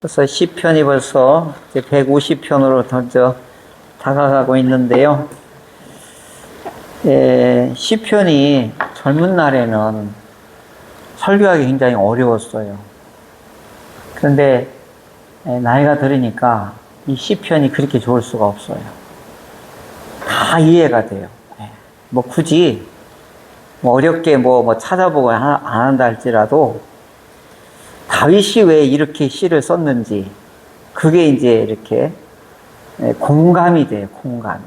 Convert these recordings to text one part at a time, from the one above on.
그래서 시편이 벌써 이제 150편으로 던져 다가가고 있는데요. 시편이 젊은 날에는 설교하기 굉장히 어려웠어요. 그런데 나이가 들으니까 이 시편이 그렇게 좋을 수가 없어요. 다 이해가 돼요. 뭐 굳이 뭐 어렵게 뭐 찾아보고 안 한다 할지라도 다윗이 왜 이렇게 시를 썼는지 그게 이제 이렇게 공감이 돼요. 공감이.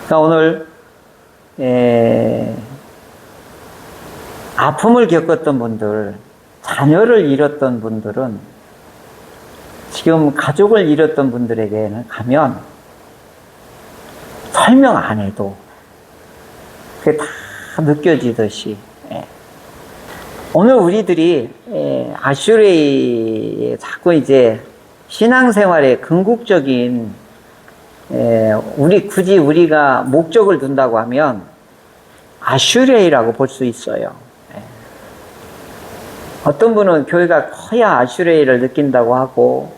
그러니까 오늘 아픔을 겪었던 분들, 자녀를 잃었던 분들은 지금 가족을 잃었던 분들에게는 가면 설명 안 해도 그게 다 느껴지듯이 오늘 우리들이 아슈레이에 자꾸 이제 신앙생활의 궁극적인 굳이 우리가 목적을 둔다고 하면 아슈레이라고 볼 수 있어요. 어떤 분은 교회가 커야 아슈레이를 느낀다고 하고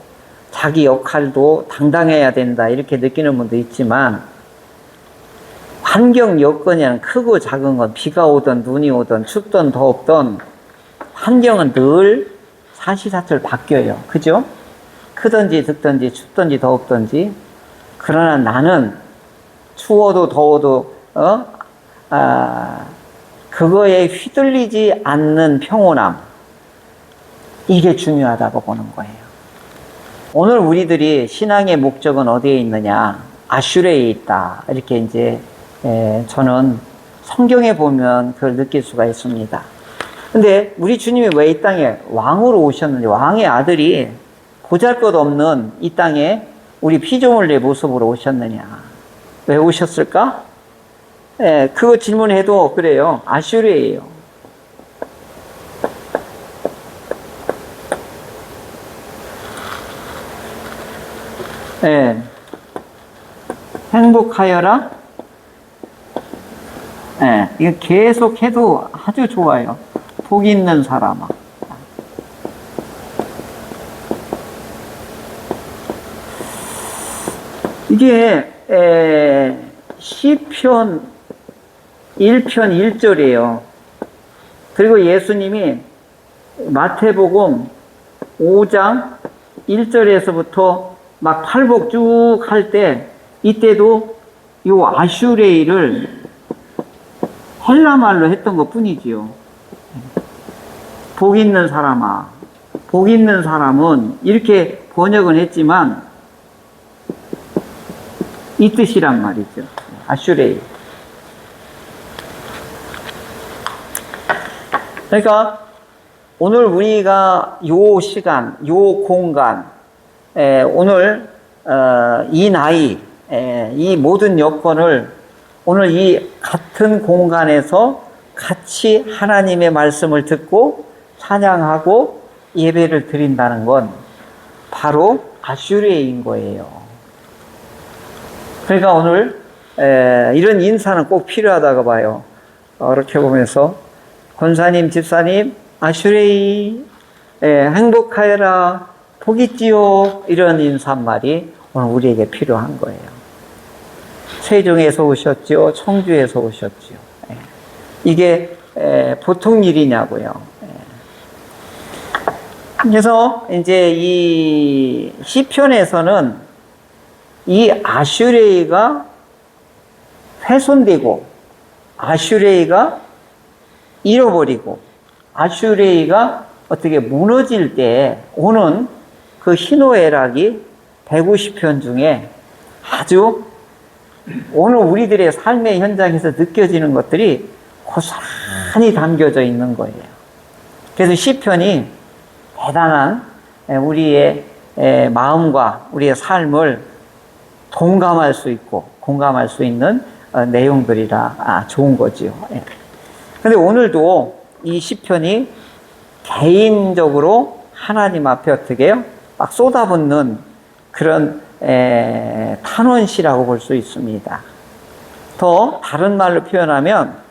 자기 역할도 당당해야 된다 이렇게 느끼는 분도 있지만 환경 여건이 크고 작은 건 비가 오든 눈이 오든 춥든 더웠든 환경은 늘 사시사철 바뀌어요. 그죠? 크든지 덥든지 춥든지 더웠든지. 그러나 나는 추워도 더워도 그거에 휘둘리지 않는 평온함, 이게 중요하다고 보는 거예요. 오늘 우리들이 신앙의 목적은 어디에 있느냐? 아슈레에 있다. 이렇게 이제 저는 성경에 보면 그걸 느낄 수가 있습니다. 근데 우리 주님이 왜 이 땅에 왕으로 오셨는지, 왕의 아들이 보잘것없는 이 땅에 우리 피조물의 모습으로 오셨느냐? 왜 오셨을까? 그거 질문해도 그래요. 아슈레예요. 행복하여라. 이거 계속 해도 아주 좋아요. 복 있는 사람아. 이게 시편 1편 1절이에요. 그리고 예수님이 마태복음 5장 1절에서부터 막 팔복 쭉 할 때 이때도 요 아슈레이를 헬라말로 했던 것 뿐이지요. 복 있는 사람아. 복 있는 사람은 이렇게 번역은 했지만 이 뜻이란 말이죠. 아슈레이. 그러니까 오늘 우리가 요 시간, 요 공간, 오늘 이 나이, 이 모든 여건을 오늘 이 같은 공간에서 같이 하나님의 말씀을 듣고 찬양하고 예배를 드린다는 건 바로 아슈레인 거예요. 그러니까 오늘 이런 인사는 꼭 필요하다고 봐요. 이렇게 보면서 권사님, 집사님, 아슈레이, 행복하여라, 복 있지요, 이런 인사말이 오늘 우리에게 필요한 거예요. 세종에서 오셨죠, 청주에서 오셨죠. 이게 보통 일이냐고요. 그래서 이제 이 시편에서는 이 아슈레이가 훼손되고 아슈레이가 잃어버리고 아슈레이가 어떻게 무너질 때 오는 그 희노애락이 150편 중에 아주 오늘 우리들의 삶의 현장에서 느껴지는 것들이 고스란히 담겨져 있는 거예요. 그래서 시편이 대단한 우리의 마음과 우리의 삶을 동감할 수 있고 공감할 수 있는 내용들이라 좋은 거지요. 그런데 오늘도 이 시편이 개인적으로 하나님 앞에 어떻게 막 쏟아붓는 그런 탄원시라고 볼 수 있습니다. 더 다른 말로 표현하면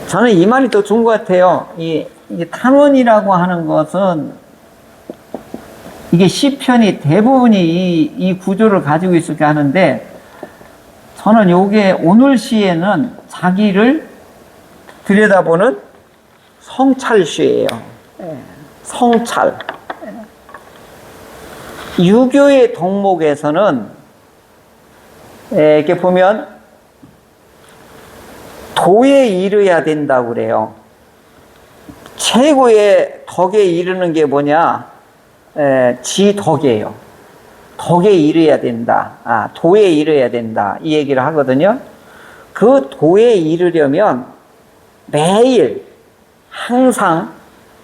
저는 이 말이 더 좋은 것 같아요. 이 탄원이라고 하는 것은 이게 시편이 대부분이 이 구조를 가지고 있을 게 하는데, 저는 요게 오늘 시에는 자기를 들여다보는 성찰시예요. 성찰. 유교의 덕목에서는 이렇게 보면 도에 이르야 된다고 그래요. 최고의 덕에 이르는 게 뭐냐? 지덕이에요. 덕에 이르야 된다. 도에 이르야 된다. 이 얘기를 하거든요. 그 도에 이르려면 매일 항상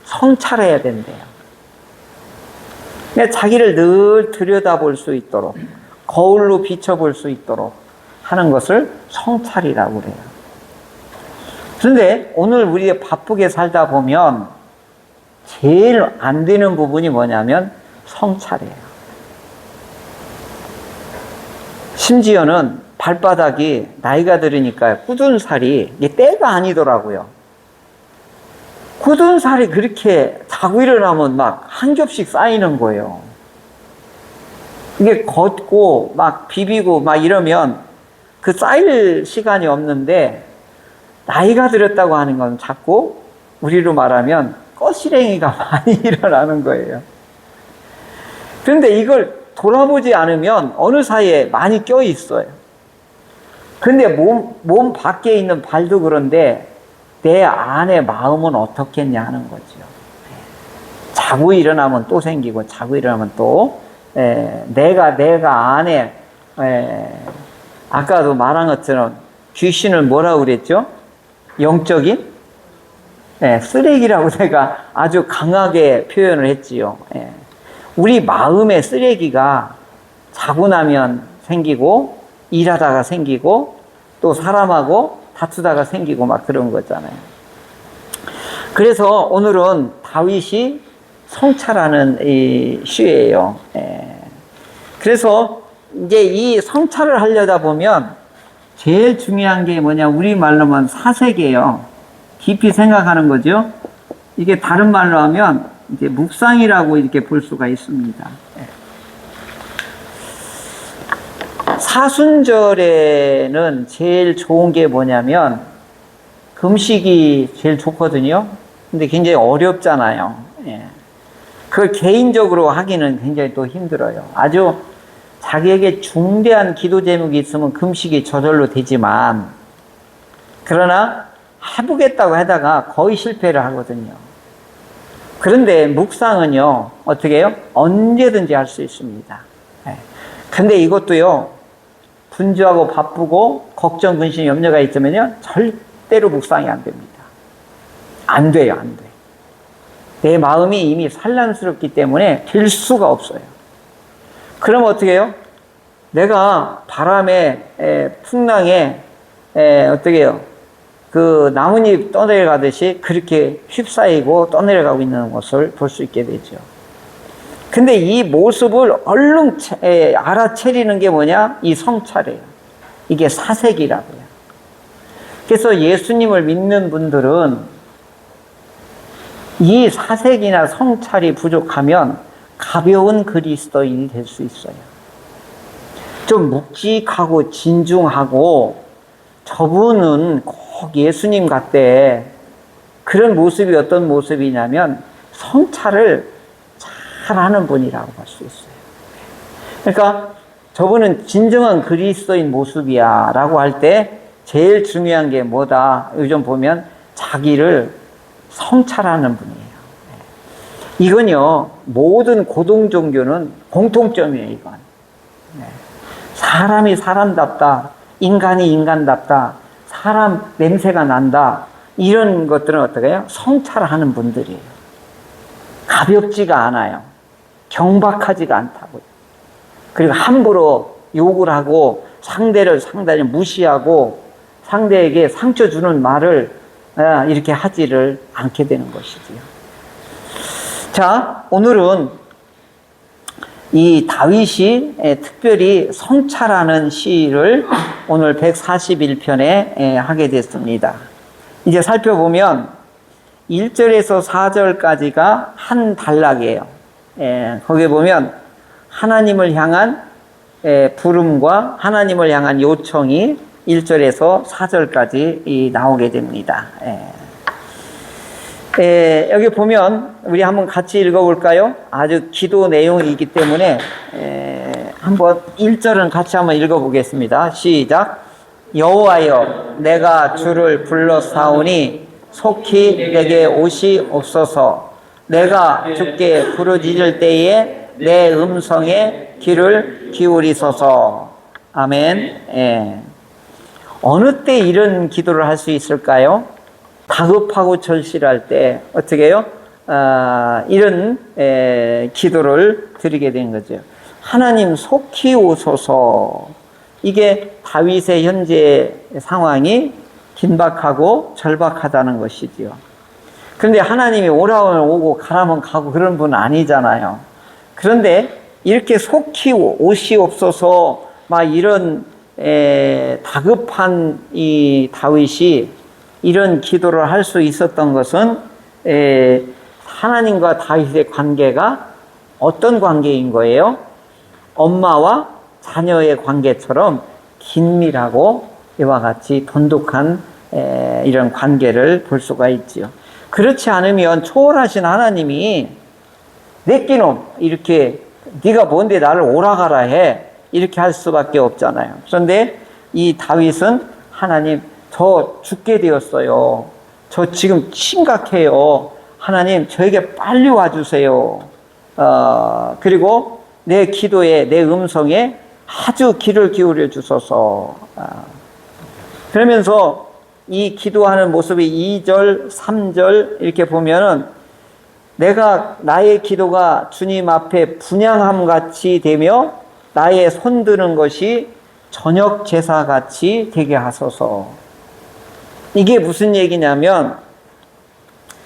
성찰해야 된대요. 그러니까 자기를 늘 들여다볼 수 있도록, 거울로 비춰볼 수 있도록 하는 것을 성찰이라고 그래요. 그런데 오늘 우리가 바쁘게 살다 보면 제일 안 되는 부분이 뭐냐면 성찰이에요. 심지어는 발바닥이 나이가 들으니까 굳은 살이 이게 때가 아니더라고요. 굳은 살이 그렇게 자고 일어나면 막 한 겹씩 쌓이는 거예요. 이게 걷고 막 비비고 막 이러면 그 쌓일 시간이 없는데, 나이가 들었다고 하는 건 자꾸 우리로 말하면 꺼시랭이가 많이 일어나는 거예요. 그런데 이걸 돌아보지 않으면 어느 사이에 많이 껴 있어요. 근데 몸 밖에 있는 발도 그런데 내 안의 마음은 어떻겠냐 하는 거죠. 자고 일어나면 또 생기고, 자고 일어나면 또, 내가 안에, 아까도 말한 것처럼 귀신을 뭐라고 그랬죠? 영적인? 쓰레기라고 제가 아주 강하게 표현을 했지요. 우리 마음의 쓰레기가 자고 나면 생기고, 일하다가 생기고, 또 사람하고 다투다가 생기고 막 그런 거잖아요. 그래서 오늘은 다윗이 성찰하는 이 시예요. 그래서 이제 이 성찰을 하려다 보면 제일 중요한 게 뭐냐, 우리말로만 사색이에요. 깊이 생각하는 거죠. 이게 다른 말로 하면 이제 묵상이라고 이렇게 볼 수가 있습니다. 사순절에는 제일 좋은 게 뭐냐면 금식이 제일 좋거든요. 근데 굉장히 어렵잖아요. 그걸 개인적으로 하기는 굉장히 또 힘들어요. 아주 자기에게 중대한 기도 제목이 있으면 금식이 저절로 되지만, 그러나 해보겠다고 하다가 거의 실패를 하거든요. 그런데 묵상은요, 어떻게 해요? 언제든지 할 수 있습니다. 근데 이것도요, 분주하고 바쁘고 걱정, 근심, 염려가 있으면요, 절대로 묵상이 안 됩니다. 안 돼요, 안 돼. 내 마음이 이미 산란스럽기 때문에 될 수가 없어요. 그럼 어떻게 해요? 내가 바람에, 풍랑에, 어떻게 해요? 그 나뭇잎 떠내려가듯이 그렇게 휩싸이고 떠내려가고 있는 것을 볼 수 있게 되죠. 근데 이 모습을 얼른 알아채리는 게 뭐냐? 이 성찰이에요. 이게 사색이라고요. 그래서 예수님을 믿는 분들은 이 사색이나 성찰이 부족하면 가벼운 그리스도인이 될 수 있어요. 좀 묵직하고 진중하고, 저분은 꼭 예수님 같대. 그런 모습이 어떤 모습이냐면 성찰을 잘하는 분이라고 볼 수 있어요. 그러니까 저분은 진정한 그리스도인 모습이야 라고 할 때 제일 중요한 게 뭐다? 요즘 보면 자기를 성찰하는 분이에요. 이건요, 모든 고등 종교는 공통점이에요, 이건. 사람이 사람답다, 인간이 인간답다, 사람 냄새가 난다, 이런 것들은 어떻게 해요? 성찰하는 분들이에요. 가볍지가 않아요. 경박하지가 않다고요. 그리고 함부로 욕을 하고 상대를 상당히 무시하고 상대에게 상처 주는 말을 이렇게 하지를 않게 되는 것이지요. 자, 오늘은 이 다윗이 특별히 성찰하는 시를 오늘 141편에 하게 됐습니다. 이제 살펴보면 1절에서 4절까지가 한 단락이에요. 거기에 보면 하나님을 향한 부름과 하나님을 향한 요청이 1절에서 4절까지 나오게 됩니다. 여기 보면 우리 한번 같이 읽어볼까요? 아주 기도 내용이기 때문에 한번 1절은 같이 한번 읽어보겠습니다. 시작. 여호와여, 내가 주를 불러사오니 속히 내게 오시옵소서. 내가 주께 부르짖을 때에 내 음성에 귀를 기울이소서. 아멘. 어느 때 이런 기도를 할 수 있을까요? 다급하고 절실할 때 어떻게 해요? 이런 기도를 드리게 된 거죠. 하나님 속히 오소서. 이게 다윗의 현재 상황이 긴박하고 절박하다는 것이지요. 그런데 하나님이 오라면 오고 가라면 가고 그런 분은 아니잖아요. 그런데 이렇게 속히 오시옵소서 막 이런 다급한 이 다윗이 이런 기도를 할 수 있었던 것은 하나님과 다윗의 관계가 어떤 관계인 거예요? 엄마와 자녀의 관계처럼 긴밀하고 이와 같이 돈독한 이런 관계를 볼 수가 있지요. 그렇지 않으면 초월하신 하나님이 내 끼놈 이렇게 네가 뭔데 나를 오라가라 해 이렇게 할 수밖에 없잖아요. 그런데 이 다윗은 하나님 저 죽게 되었어요. 저 지금 심각해요. 하나님 저에게 빨리 와주세요. 그리고 내 기도에 내 음성에 아주 귀를 기울여 주소서. 그러면서 이 기도하는 모습이 2절, 3절 이렇게 보면은 내가 나의 기도가 주님 앞에 분향함 같이 되며 나의 손드는 것이 저녁 제사 같이 되게 하소서. 이게 무슨 얘기냐면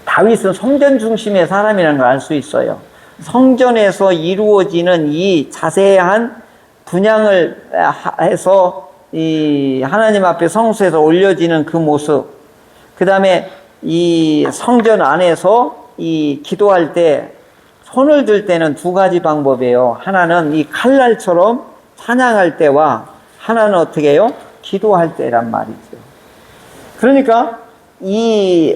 다윗은 성전 중심의 사람이라는 걸 알 수 있어요. 성전에서 이루어지는 이 자세한 분향을 해서 이 하나님 앞에 성소에서 올려지는 그 모습, 그 다음에 이 성전 안에서 이 기도할 때 손을 들 때는 두 가지 방법이에요. 하나는 이 칼날처럼 찬양할 때와 하나는 어떻게 해요? 기도할 때란 말이죠. 그러니까 이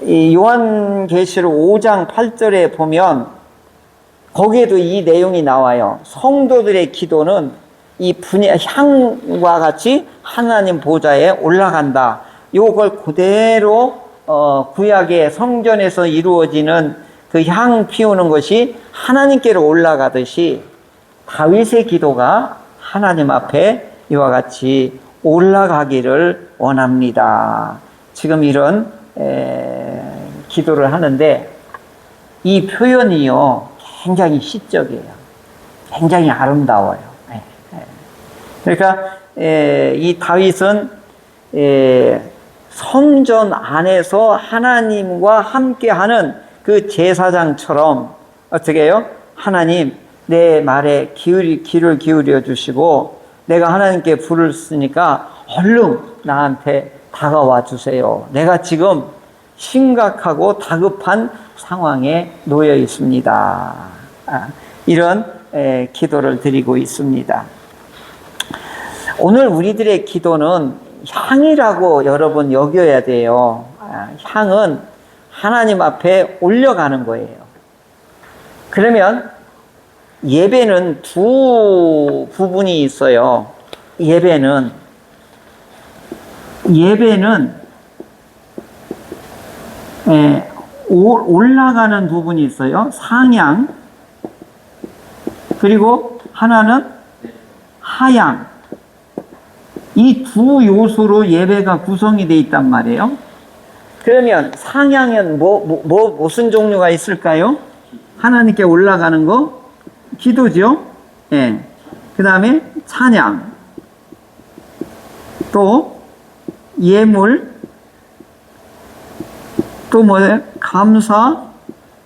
요한계시록 5장 8절에 보면 거기에도 이 내용이 나와요. 성도들의 기도는 이 향과 같이 하나님 보좌에 올라간다. 이걸 그대로 구약의 성전에서 이루어지는 그 향 피우는 것이 하나님께로 올라가듯이 다윗의 기도가 하나님 앞에 이와 같이 올라가기를 원합니다. 지금 이런 기도를 하는데 이 표현이요 굉장히 시적이에요. 굉장히 아름다워요. 그러니까 이 다윗은 성전 안에서 하나님과 함께하는 그 제사장처럼 어떻게 해요? 하나님 내 말에 귀를 기울여 주시고 내가 하나님께 불을 쓰니까 얼른 나한테 다가와 주세요. 내가 지금 심각하고 다급한 상황에 놓여 있습니다. 이런 기도를 드리고 있습니다. 오늘 우리들의 기도는 향이라고 여러분 여겨야 돼요. 향은 하나님 앞에 올려가는 거예요. 그러면 예배는 두 부분이 있어요. 예배는 올라가는 부분이 있어요. 상향. 그리고 하나는 하향. 이 두 요소로 예배가 구성이 되어 있단 말이에요. 그러면 상향은 무슨 종류가 있을까요? 하나님께 올라가는 거 기도죠. 예. 그 다음에 찬양, 또 예물, 또 뭐예요? 감사,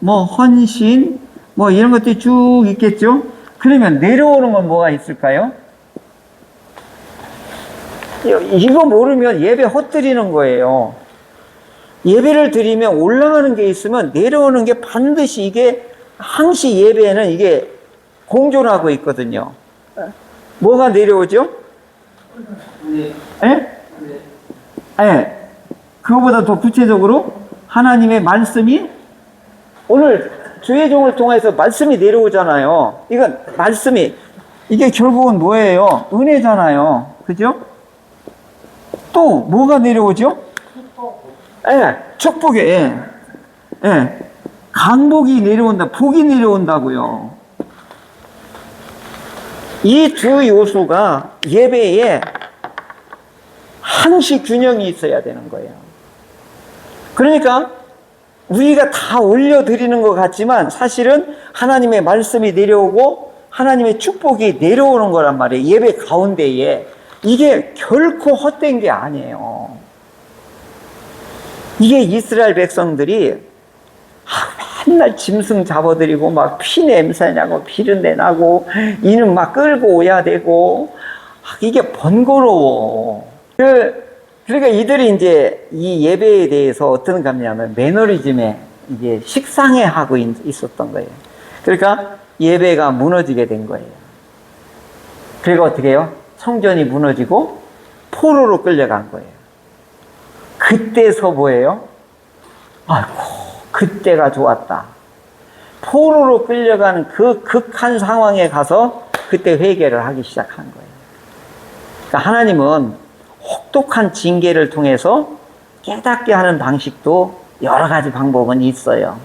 헌신, 이런 것들이 쭉 있겠죠. 그러면 내려오는 건 뭐가 있을까요? 이거 모르면 예배 헛들이는 거예요. 예배를 드리면 올라가는 게 있으면 내려오는 게 반드시 이게 항시 예배에는 이게 공존하고 있거든요. 뭐가 내려오죠? 예? 예. 그거보다 더 구체적으로 하나님의 말씀이 오늘 주의 종을 통해서 말씀이 내려오잖아요. 이건 말씀이 이게 결국은 뭐예요? 은혜잖아요. 그죠? 또 뭐가 내려오죠? 예, 축복이, 예. 예. 강복이 내려온다, 복이 내려온다고요. 이 두 요소가 예배에 항시 균형이 있어야 되는 거예요. 그러니까 우리가 다 올려드리는 것 같지만 사실은 하나님의 말씀이 내려오고 하나님의 축복이 내려오는 거란 말이에요. 예배 가운데에. 이게 결코 헛된 게 아니에요. 이게 이스라엘 백성들이 맨날 짐승 잡아들이고 막 피 냄새나고 비린내 나고 이는 막 끌고 오야 되고 이게 번거로워. 그러니까 이들이 이제 이 예배에 대해서 어떤 감냐면 매너리즘에 이제 식상해 하고 있었던 거예요. 그러니까 예배가 무너지게 된 거예요. 그리고 어떻게 해요? 성전이 무너지고 포로로 끌려간 거예요. 그때서 뭐예요? 아이고, 그때가 좋았다. 포로로 끌려가는 그 극한 상황에 가서 그때 회개를 하기 시작한 거예요. 그러니까 하나님은 혹독한 징계를 통해서 깨닫게 하는 방식도 여러 가지 방법은 있어요.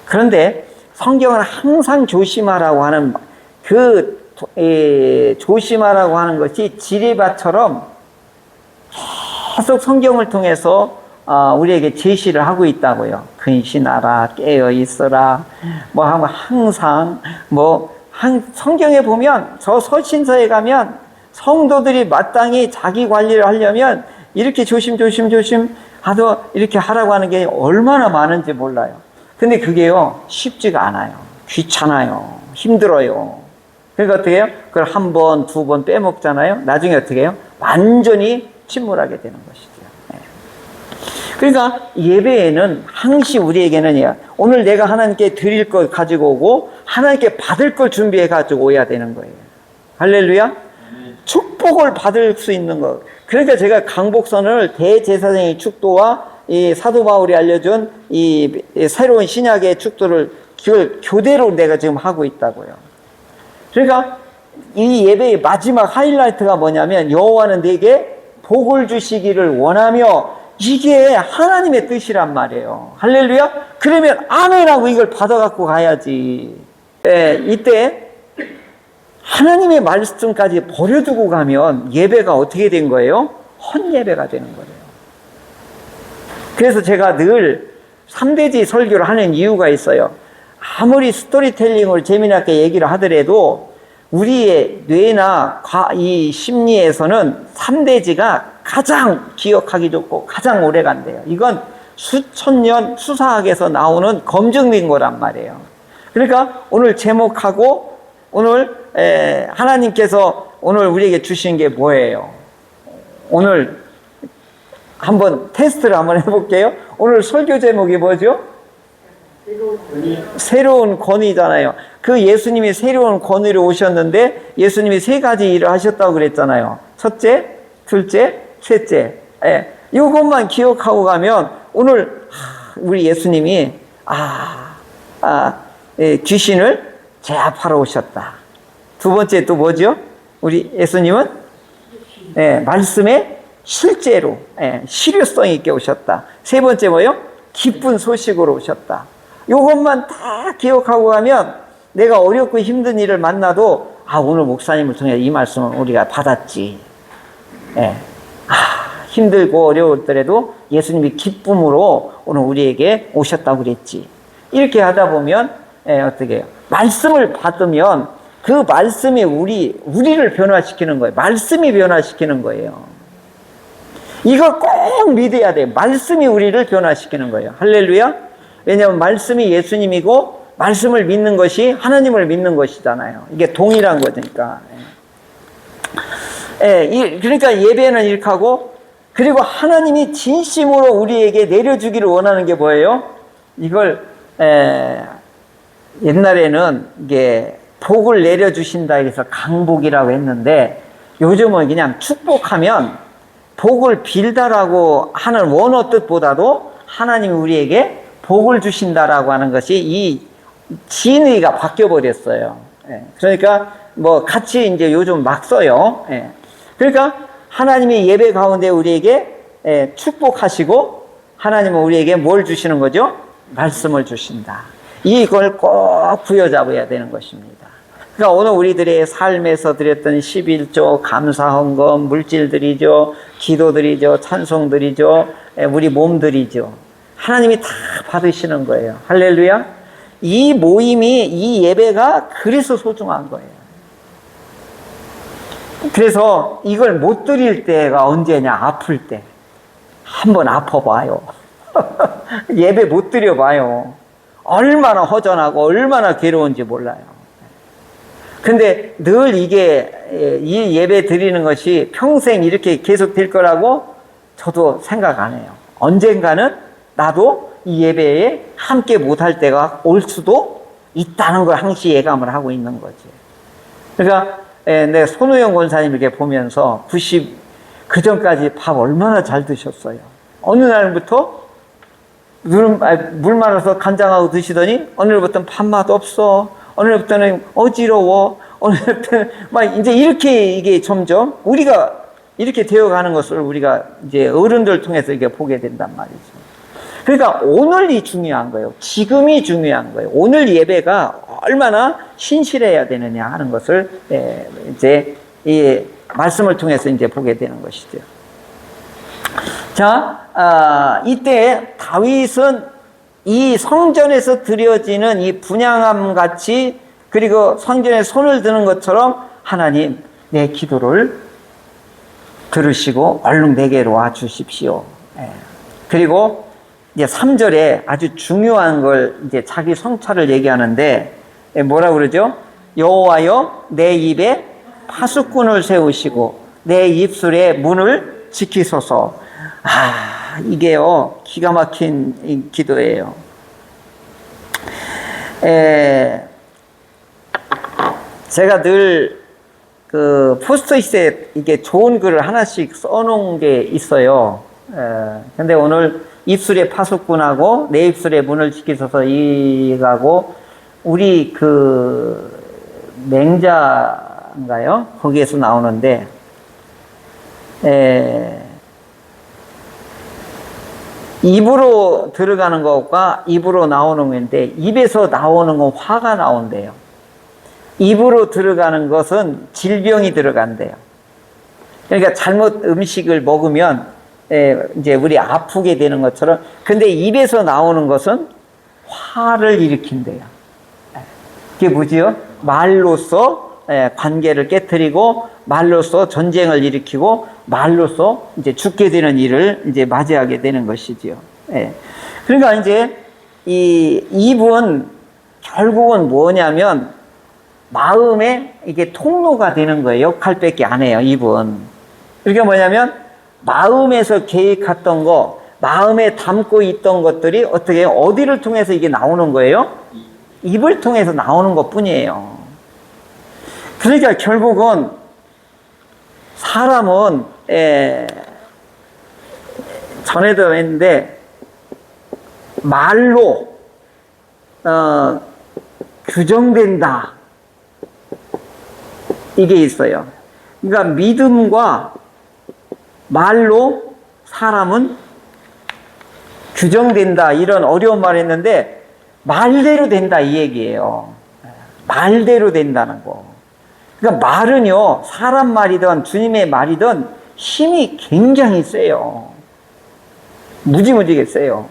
그런데 성경은 항상 조심하라고 하는 조심하라고 하는 것이 지리밭처럼 계속 성경을 통해서 우리에게 제시를 하고 있다고요. 근신하라, 깨어 있어라, 뭐 하면 항상 성경에 보면 저 서신서에 가면 성도들이 마땅히 자기 관리를 하려면 이렇게 조심 하도 이렇게 하라고 하는 게 얼마나 많은지 몰라요. 근데 그게요 쉽지가 않아요. 귀찮아요. 힘들어요. 그러니까 어떻게 해요? 그걸 한 번, 두 번 빼먹잖아요. 나중에 어떻게 해요? 완전히 침몰하게 되는 것이죠. 그러니까 예배에는 항시 우리에게는 오늘 내가 하나님께 드릴 걸 가지고 오고 하나님께 받을 걸 준비해 가지고 오야 되는 거예요. 할렐루야. 축복을 받을 수 있는 것. 그러니까 제가 강복선을 대제사장의 축도와 이 사도 바울이 알려준 이 새로운 신약의 축도를 교대로 내가 지금 하고 있다고요. 그러니까 이 예배의 마지막 하이라이트가 뭐냐면 여호와는 내게 복을 주시기를 원하며 이게 하나님의 뜻이란 말이에요. 할렐루야. 그러면 아멘하고 이걸 받아갖고 가야지. 이때 하나님의 말씀까지 버려두고 가면 예배가 어떻게 된 거예요? 헛예배가 되는 거예요. 그래서 제가 늘 3대지 설교를 하는 이유가 있어요. 아무리 스토리텔링을 재미나게 얘기를 하더라도 우리의 뇌나 이 심리에서는 3대지가 가장 기억하기 좋고 가장 오래 간대요. 이건 수천 년 수사학에서 나오는 검증된 거란 말이에요. 그러니까 오늘 제목하고 오늘 하나님께서 오늘 우리에게 주신 게 뭐예요? 오늘 한번 테스트를 한번 해볼게요. 오늘 설교 제목이 뭐죠? 새로운 권위잖아요. 그 예수님이 새로운 권위로 오셨는데 예수님이 세 가지 일을 하셨다고 그랬잖아요. 첫째, 둘째, 셋째. 이것만 기억하고 가면 오늘 우리 예수님이 귀신을 제압하러 오셨다. 두 번째 또 뭐죠? 우리 예수님은 말씀에 실제로 실효성 있게 오셨다. 세 번째 뭐요? 기쁜 소식으로 오셨다. 이것만 다 기억하고 가면 내가 어렵고 힘든 일을 만나도 오늘 목사님을 통해 이 말씀을 우리가 받았지. 힘들고 어려웠더라도 예수님이 기쁨으로 오늘 우리에게 오셨다고 그랬지. 이렇게 하다 보면 어떻게 해요? 말씀을 받으면 그 말씀이 우리를 변화시키는 거예요. 말씀이 변화시키는 거예요. 이걸 꼭 믿어야 돼요. 말씀이 우리를 변화시키는 거예요. 할렐루야. 왜냐하면 말씀이 예수님이고 말씀을 믿는 것이 하나님을 믿는 것이잖아요. 이게 동일한 거니까. 그러니까 예배는 이렇게 하고 그리고 하나님이 진심으로 우리에게 내려주기를 원하는 게 뭐예요? 이걸 옛날에는 이게 복을 내려주신다 해서 강복이라고 했는데, 요즘은 그냥 축복하면 복을 빌다라고 하는 원어 뜻보다도 하나님이 우리에게 복을 주신다라고 하는 것이 이 진의가 바뀌어 버렸어요. 그러니까 뭐 같이 이제 요즘 막 써요. 그러니까 하나님이 예배 가운데 우리에게 축복하시고, 하나님은 우리에게 뭘 주시는 거죠? 말씀을 주신다. 이걸 꼭 부여잡아야 되는 것입니다. 그러니까 오늘 우리들의 삶에서 드렸던 11조, 감사헌금, 물질들이죠, 기도들이죠, 찬송들이죠, 우리 몸들이죠. 하나님이 다 받으시는 거예요. 할렐루야. 이 모임이, 이 예배가 그래서 소중한 거예요. 그래서 이걸 못 드릴 때가 언제냐? 아플 때. 한번 아파봐요. 예배 못 드려봐요. 얼마나 허전하고 얼마나 괴로운지 몰라요. 근데 늘 이게, 이 예배 드리는 것이 평생 이렇게 계속 될 거라고 저도 생각 안 해요. 언젠가는 나도 이 예배에 함께 못할 때가 올 수도 있다는 걸 항시 예감을 하고 있는 거지. 그러니까 내 손우영 권사님 이렇게 보면서 그 전까지 밥 얼마나 잘 드셨어요. 어느 날부터 물 말아서 간장하고 드시더니 어느 날부터는 밥맛 없어. 어느 날부터는 어지러워. 어느 날부터는 막 이제 이렇게 이게 점점 우리가 이렇게 되어가는 것을 우리가 이제 어른들 통해서 이게 보게 된단 말이죠. 그러니까 오늘이 중요한 거예요. 지금이 중요한 거예요. 오늘 예배가 얼마나 신실해야 되느냐 하는 것을 이제 이 말씀을 통해서 이제 보게 되는 것이죠. 자, 이때 다윗은 이 성전에서 드려지는 이 분향함 같이, 그리고 성전에 손을 드는 것처럼 하나님 내 기도를 들으시고 얼른 내게로 와 주십시오. 그리고 이제 3절에 아주 중요한 걸 이제 자기 성찰을 얘기하는데 뭐라 그러죠? 여호와여 내 입에 파수꾼을 세우시고 내 입술에 문을 지키소서. 이게요 기가 막힌 기도예요. 제가 늘 그 포스트잇에 이게 좋은 글을 하나씩 써놓은 게 있어요. 근데 오늘 입술에 파수꾼하고 내 입술에 문을 지키소서 이가고 우리 그 맹자인가요? 거기에서 나오는데 입으로 들어가는 것과 입으로 나오는 건데 입에서 나오는 건 화가 나온대요. 입으로 들어가는 것은 질병이 들어간대요. 그러니까 잘못 음식을 먹으면 이제 우리 아프게 되는 것처럼, 근데 입에서 나오는 것은 화를 일으킨대요. 그게 뭐지요? 말로써 관계를 깨트리고 말로써 전쟁을 일으키고 말로써 이제 죽게 되는 일을 이제 맞이하게 되는 것이지요. 그러니까 이제 이 입은 결국은 뭐냐면 마음에 이게 통로가 되는 거예요. 역할밖에 안 해요, 입은. 그러니까 뭐냐면 마음에서 계획했던 거, 마음에 담고 있던 것들이 어떻게 해요? 어디를 통해서 이게 나오는 거예요? 입을 통해서 나오는 것 뿐이에요. 그러니까 결국은 사람은 전에도 했는데 말로 규정된다 이게 있어요. 그러니까 믿음과 말로 사람은 규정된다 이런 어려운 말을 했는데 말대로 된다 이 얘기예요. 말대로 된다는 거. 그러니까 말은요 사람 말이든 주님의 말이든 힘이 굉장히 세요. 무지무지게 세요.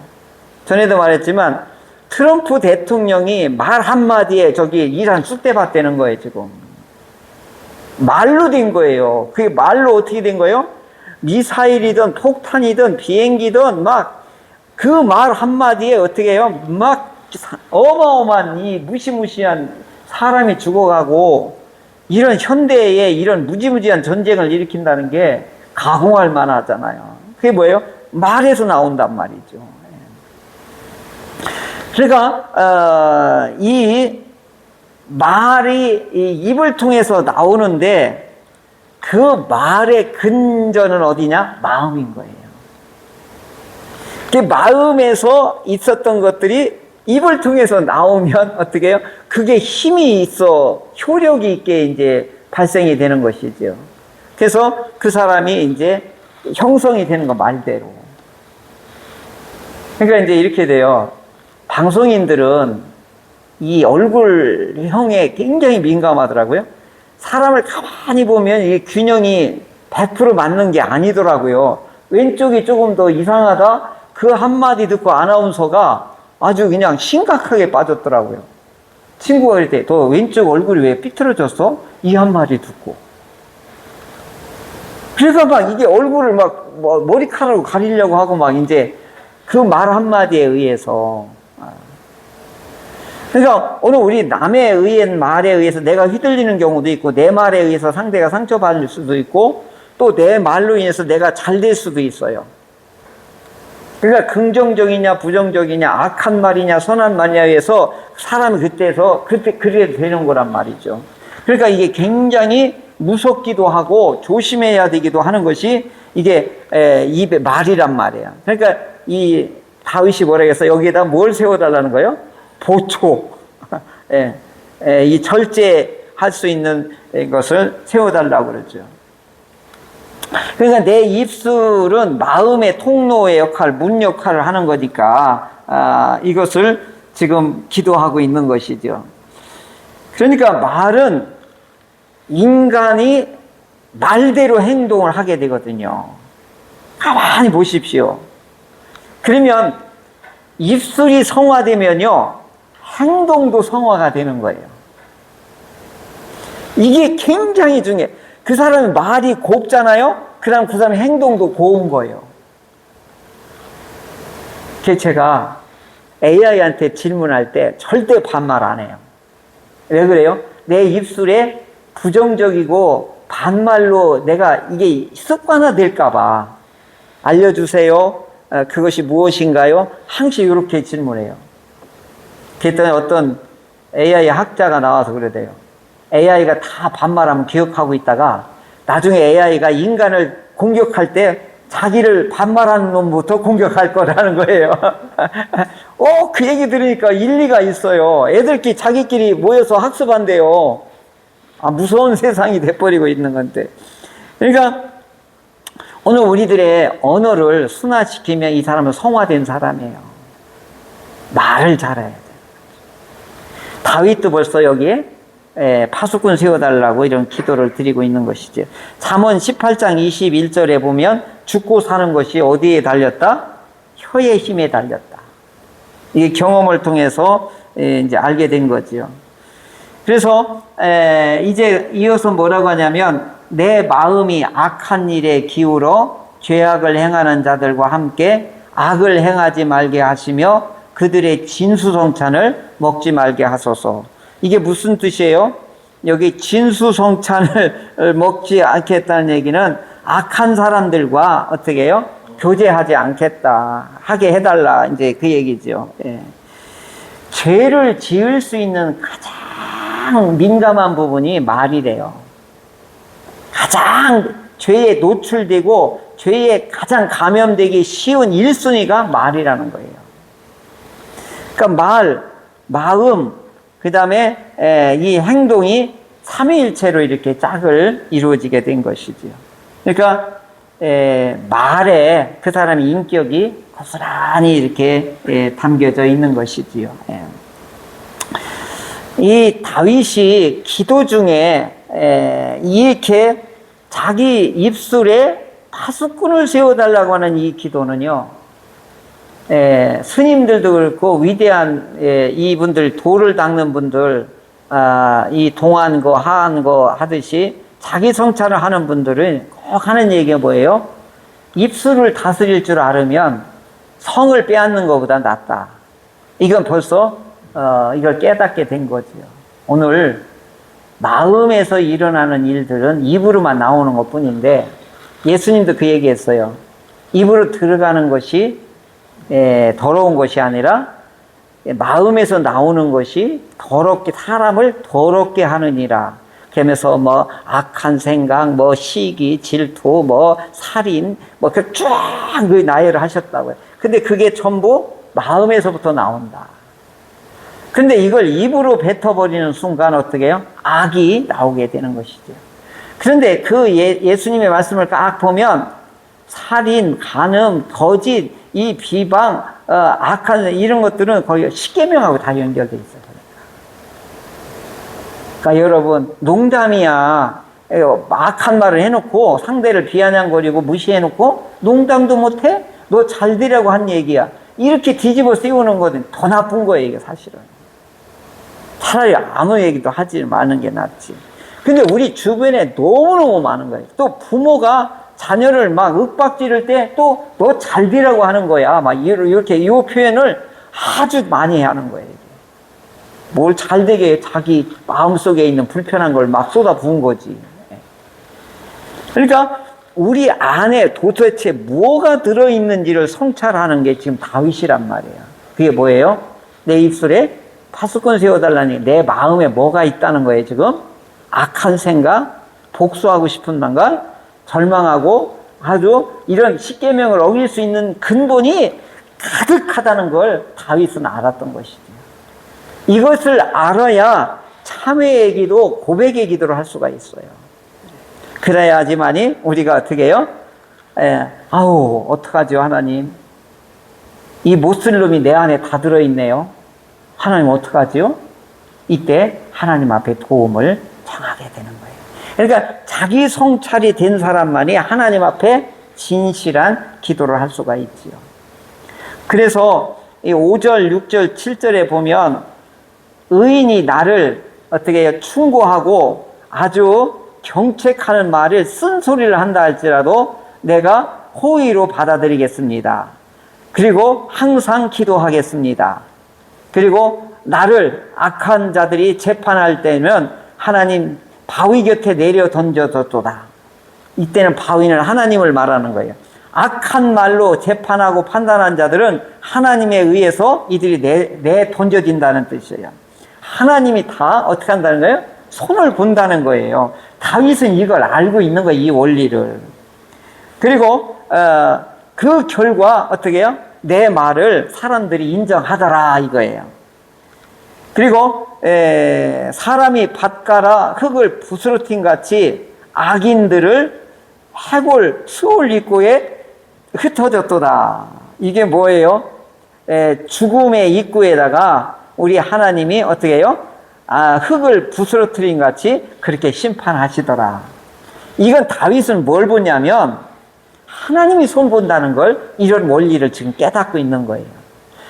전에도 말했지만 트럼프 대통령이 말 한마디에 저기 이란 쑥대밭 되는 거예요. 지금 말로 된 거예요. 그게 말로 어떻게 된 거예요? 미사일이든 폭탄이든 비행기든 막 그 말 한마디에 어떻게 해요? 막 어마어마한 이 무시무시한 사람이 죽어가고 이런 현대에 이런 무지무지한 전쟁을 일으킨다는 게 가공할 만하잖아요. 그게 뭐예요? 말에서 나온단 말이죠. 그러니까 이 말이 이 입을 통해서 나오는데 그 말의 근저는 어디냐? 마음인 거예요. 그 마음에서 있었던 것들이 입을 통해서 나오면 어떻게 해요? 그게 힘이 있어 효력이 있게 이제 발생이 되는 것이죠. 그래서 그 사람이 이제 형성이 되는 거 말대로. 그러니까 이제 이렇게 돼요. 방송인들은 이 얼굴형에 굉장히 민감하더라고요. 사람을 가만히 보면 이 균형이 100% 맞는 게 아니더라고요. 왼쪽이 조금 더 이상하다? 그 한마디 듣고 아나운서가 아주 그냥 심각하게 빠졌더라고요. 친구가 그럴 때, 너 왼쪽 얼굴이 왜 삐뚤어졌어? 이 한마디 듣고. 그러니까 막 이게 얼굴을 막 머리카락으로 가리려고 하고 막 이제 그 말 한마디에 의해서. 그러니까 오늘 우리 남에 의한 말에 의해서 내가 휘둘리는 경우도 있고 내 말에 의해서 상대가 상처받을 수도 있고 또 내 말로 인해서 내가 잘 될 수도 있어요. 그러니까 긍정적이냐 부정적이냐 악한 말이냐 선한 말이냐에 의해서 사람이 그때서 그렇게 되는 거란 말이죠. 그러니까 이게 굉장히 무섭기도 하고 조심해야 되기도 하는 것이 이게 입의 말이란 말이에요. 그러니까 이 다윗이 뭐라 했어? 여기에다 뭘 세워달라는 거예요? 보초. 이 절제할 수 있는 것을 세워달라고 그러죠. 그러니까 내 입술은 마음의 통로의 역할, 문 역할을 하는 거니까 이것을 지금 기도하고 있는 것이죠. 그러니까 말은 인간이 말대로 행동을 하게 되거든요. 가만히 보십시오. 그러면 입술이 성화되면요, 행동도 성화가 되는 거예요. 이게 굉장히 중요해요. 그 사람의 말이 곱잖아요? 그 다음 그 사람의 행동도 고운 거예요. 제가 AI한테 질문할 때 절대 반말 안 해요. 왜 그래요? 내 입술에 부정적이고 반말로 내가 이게 습관화 될까봐 알려주세요. 그것이 무엇인가요? 항상 이렇게 질문해요. 그랬더니 어떤 AI 학자가 나와서 그러대요. AI가 다 반말하면 기억하고 있다가 나중에 AI가 인간을 공격할 때 자기를 반말하는 놈부터 공격할 거라는 거예요. 그 얘기 들으니까 일리가 있어요. 애들끼리 자기끼리 모여서 학습한대요. 무서운 세상이 돼버리고 있는 건데. 그러니까 오늘 우리들의 언어를 순화시키면 이 사람은 성화된 사람이에요. 말을 잘해야 돼요. 다윗도 벌써 여기에 파수꾼 세워달라고 이런 기도를 드리고 있는 것이죠. 잠언 18장 21절에 보면 죽고 사는 것이 어디에 달렸다? 혀의 힘에 달렸다. 이게 경험을 통해서 이제 알게 된 거지요. 그래서 이제 이어서 뭐라고 하냐면 내 마음이 악한 일에 기울어 죄악을 행하는 자들과 함께 악을 행하지 말게 하시며 그들의 진수성찬을 먹지 말게 하소서. 이게 무슨 뜻이에요? 여기 진수성찬을 먹지 않겠다는 얘기는 악한 사람들과 어떻게 해요? 교제하지 않겠다. 하게 해달라. 이제 그 얘기죠. 죄를 지을 수 있는 가장 민감한 부분이 말이래요. 가장 죄에 노출되고 죄에 가장 감염되기 쉬운 1순위가 말이라는 거예요. 그러니까 말, 마음, 그 다음에 이 행동이 삼위일체로 이렇게 짝을 이루어지게 된 것이지요. 그러니까 말에 그 사람의 인격이 고스란히 이렇게 담겨져 있는 것이지요. 이 다윗이 기도 중에 이렇게 자기 입술에 파수꾼을 세워달라고 하는 이 기도는요, 스님들도 그렇고 위대한 이분들 돌을 닦는 분들 이 동한 거 하한 거 하듯이 자기 성찰을 하는 분들은 꼭 하는 얘기가 뭐예요? 입술을 다스릴 줄 알으면 성을 빼앗는 것보다 낫다. 이건 벌써 이걸 깨닫게 된 거지요. 오늘 마음에서 일어나는 일들은 입으로만 나오는 것 뿐인데 예수님도 그 얘기했어요. 입으로 들어가는 것이 더러운 것이 아니라 마음에서 나오는 것이 더럽게 사람을 더럽게 하느니라. 그러면서 뭐 악한 생각, 뭐 시기, 질투, 뭐 살인, 뭐 그 쫙 그 나열을 하셨다고요. 근데 그게 전부 마음에서부터 나온다. 근데 이걸 입으로 뱉어버리는 순간 어떻게 해요? 악이 나오게 되는 것이죠. 그런데 그 예수님의 말씀을 딱 보면 살인, 간음, 거짓, 이 비방, 악한 이런 것들은 거의 십계명하고 다 연결되어 있어요. 그러니까 여러분, 농담이야. 악한 말을 해놓고 상대를 비아냥거리고 무시해놓고 농담도 못해? 너 잘 되라고 한 얘기야. 이렇게 뒤집어 씌우는 것은 더 나쁜 거예요, 이게 사실은. 차라리 아무 얘기도 하지 마는 게 낫지. 근데 우리 주변에 너무너무 많은 거예요. 또 부모가 자녀를 막 윽박지를 때 또 너 잘 되라고 하는 거야. 막 이렇게 이 표현을 아주 많이 하는 거예요. 뭘 잘 되게 자기 마음속에 있는 불편한 걸 막 쏟아 부은 거지. 그러니까 우리 안에 도대체 뭐가 들어있는지를 성찰하는 게 지금 다윗이란 말이에요. 그게 뭐예요? 내 입술에 파수꾼 세워달라니 내 마음에 뭐가 있다는 거예요, 지금? 악한 생각, 복수하고 싶은 생각, 절망하고 아주 이런 십계명을 어길 수 있는 근본이 가득하다는 걸 다윗은 알았던 것이죠. 이것을 알아야 참회의 기도, 고백의 기도를 할 수가 있어요. 그래야지만이 우리가 어떻게 해요? 아우, 어떡하죠, 하나님. 이 못쓸 놈이 내 안에 다 들어있네요. 하나님 어떡하죠? 이때 하나님 앞에 도움을 청하게 되는 거예요. 그러니까 자기 성찰이 된 사람만이 하나님 앞에 진실한 기도를 할 수가 있지요. 그래서 이 5절, 6절, 7절에 보면 의인이 나를 어떻게 해요? 충고하고 아주 경책하는 말을 쓴소리를 한다 할지라도 내가 호의로 받아들이겠습니다. 그리고 항상 기도하겠습니다. 그리고 나를 악한 자들이 재판할 때면 하나님 바위 곁에 내려 던져뒀도다. 이때는 바위는 하나님을 말하는 거예요. 악한 말로 재판하고 판단한 자들은 하나님에 의해서 이들이 내 던져진다는 뜻이에요. 하나님이 다 어떻게 한다는 거예요? 손을 본다는 거예요. 다윗은 이걸 알고 있는 거예요, 이 원리를. 그리고 그 결과 어떻게 해요? 내 말을 사람들이 인정하더라 이거예요. 그리고 사람이 밭가라 흙을 부스러뜨린 같이 악인들을 해골 수올 입구에 흩어졌도다. 이게 뭐예요? 죽음의 입구에다가 우리 하나님이 어떻게 해요? 흙을 부스러뜨린 같이 그렇게 심판하시더라. 이건 다윗은 뭘 보냐면 하나님이 손 본다는 걸 이런 원리를 지금 깨닫고 있는 거예요.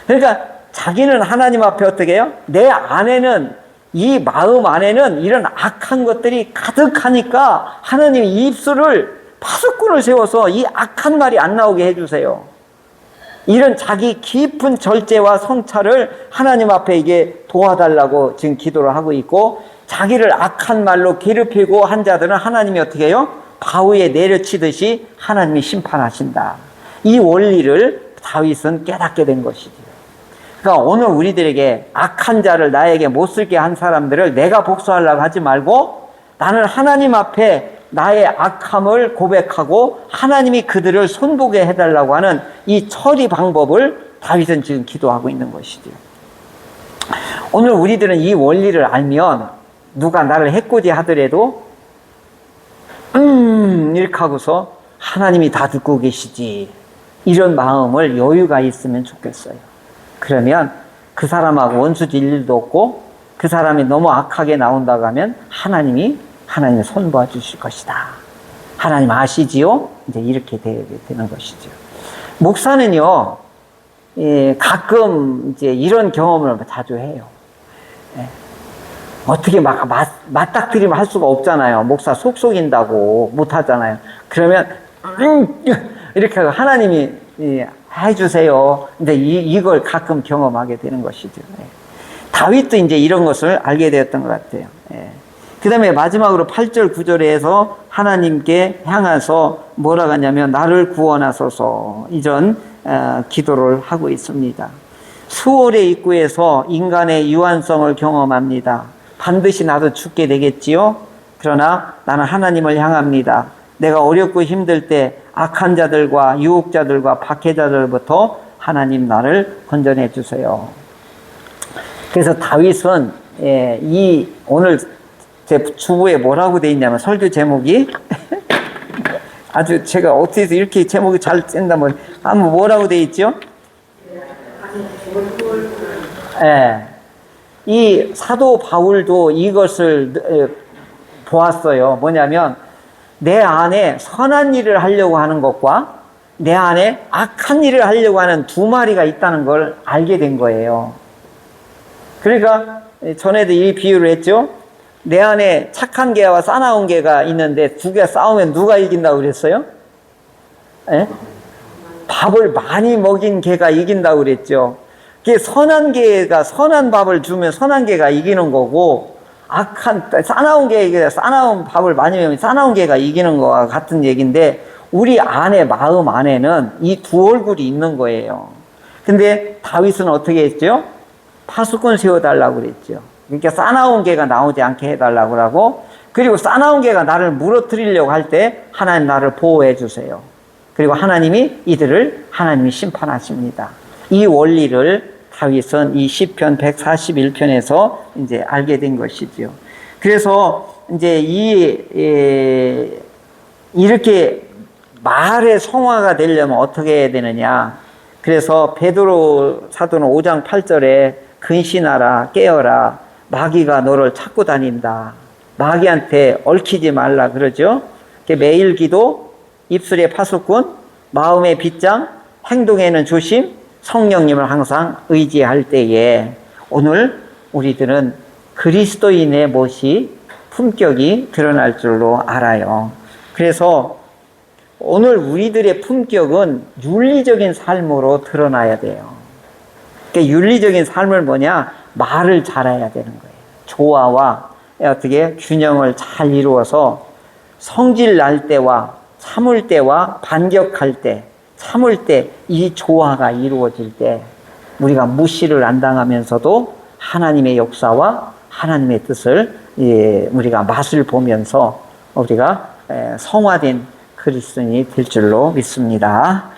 그러니까 자기는 하나님 앞에 어떻게 해요? 내 안에는 이 마음 안에는 이런 악한 것들이 가득하니까 하나님이 입술을 파수꾼을 세워서 이 악한 말이 안 나오게 해주세요. 이런 자기 깊은 절제와 성찰을 하나님 앞에 이게 도와달라고 지금 기도를 하고 있고 자기를 악한 말로 괴롭히고 한 자들은 하나님이 어떻게 해요? 바위에 내려치듯이 하나님이 심판하신다. 이 원리를 다윗은 깨닫게 된 것이죠. 그러니까 오늘 우리들에게 악한 자를 나에게 못쓸게 한 사람들을 내가 복수하려고 하지 말고 나는 하나님 앞에 나의 악함을 고백하고 하나님이 그들을 손보게 해달라고 하는 이 처리 방법을 다윗은 지금 기도하고 있는 것이죠. 오늘 우리들은 이 원리를 알면 누가 나를 해코지 하더라도 이렇게 하고서 하나님이 다 듣고 계시지 이런 마음을 여유가 있으면 좋겠어요. 그러면 그 사람하고 원수질 일도 없고 그 사람이 너무 악하게 나온다고 하면 하나님이 손 봐주실 것이다. 하나님 아시지요? 이제 이렇게 되는 것이죠. 목사는요, 가끔 이제 이런 경험을 자주 해요. 어떻게 막 맞닥뜨리면 할 수가 없잖아요. 목사 속 속인다고 못 하잖아요. 그러면 이렇게 하고 하나님이 해주세요. 근데 이걸 가끔 경험하게 되는 것이죠. 다윗도 이제 이런 것을 알게 되었던 것 같아요. 그 다음에 마지막으로 8절 9절에서 하나님께 향해서 뭐라고 하냐면 나를 구원하소서 이런 기도를 하고 있습니다. 수월의 입구에서 인간의 유한성을 경험합니다. 반드시 나도 죽게 되겠지요. 그러나 나는 하나님을 향합니다. 내가 어렵고 힘들 때 악한 자들과 유혹자들과 박해자들부터 하나님 나를 건져내 주세요. 그래서 다윗은 오늘 제 주부에 뭐라고 돼 있냐면 설교 제목이 아주 제가 어떻게 해서 이렇게 제목이 잘 짠다면 한번 뭐라고 돼 있죠? 이 사도 바울도 이것을 보았어요. 뭐냐면 내 안에 선한 일을 하려고 하는 것과 내 안에 악한 일을 하려고 하는 두 마리가 있다는 걸 알게 된 거예요. 그러니까 전에도 이 비유를 했죠. 내 안에 착한 개와 싸나운 개가 있는데 두 개가 싸우면 누가 이긴다고 그랬어요? 밥을 많이 먹인 개가 이긴다고 그랬죠. 그게 선한 개가 선한 밥을 주면 선한 개가 이기는 거고, 싸나운 개가 싸나운 밥을 많이 먹으면 싸나운 개가 이기는 거와 같은 얘기인데, 우리 안에, 마음 안에는 이 두 얼굴이 있는 거예요. 근데 다윗은 어떻게 했죠? 파수꾼 세워달라고 그랬죠. 그러니까 싸나운 개가 나오지 않게 해달라고 하고, 그리고 싸나운 개가 나를 무너뜨리려고 할 때 하나님 나를 보호해 주세요. 그리고 하나님이 심판하십니다. 이 원리를 다윗은 이 시편 141편에서 이제 알게 된 것이죠. 그래서 이제 이렇게 말의 성화가 되려면 어떻게 해야 되느냐. 그래서 베드로 사도는 5장 8절에 근신하라, 깨어라, 마귀가 너를 찾고 다닌다. 마귀한테 얽히지 말라 그러죠. 매일 기도, 입술의 파수꾼, 마음의 빗장, 행동에는 조심, 성령님을 항상 의지할 때에 오늘 우리들은 그리스도인의 품격이 드러날 줄로 알아요. 그래서 오늘 우리들의 품격은 윤리적인 삶으로 드러나야 돼요. 그러니까 윤리적인 삶은 뭐냐? 말을 잘해야 되는 거예요. 조화와 어떻게 균형을 잘 이루어서 성질 날 때와 참을 때와 반격할 때, 참을 때 이 조화가 이루어질 때 우리가 무시를 안 당하면서도 하나님의 역사와 하나님의 뜻을 우리가 맛을 보면서 우리가 성화된 그리스도인이 될 줄로 믿습니다.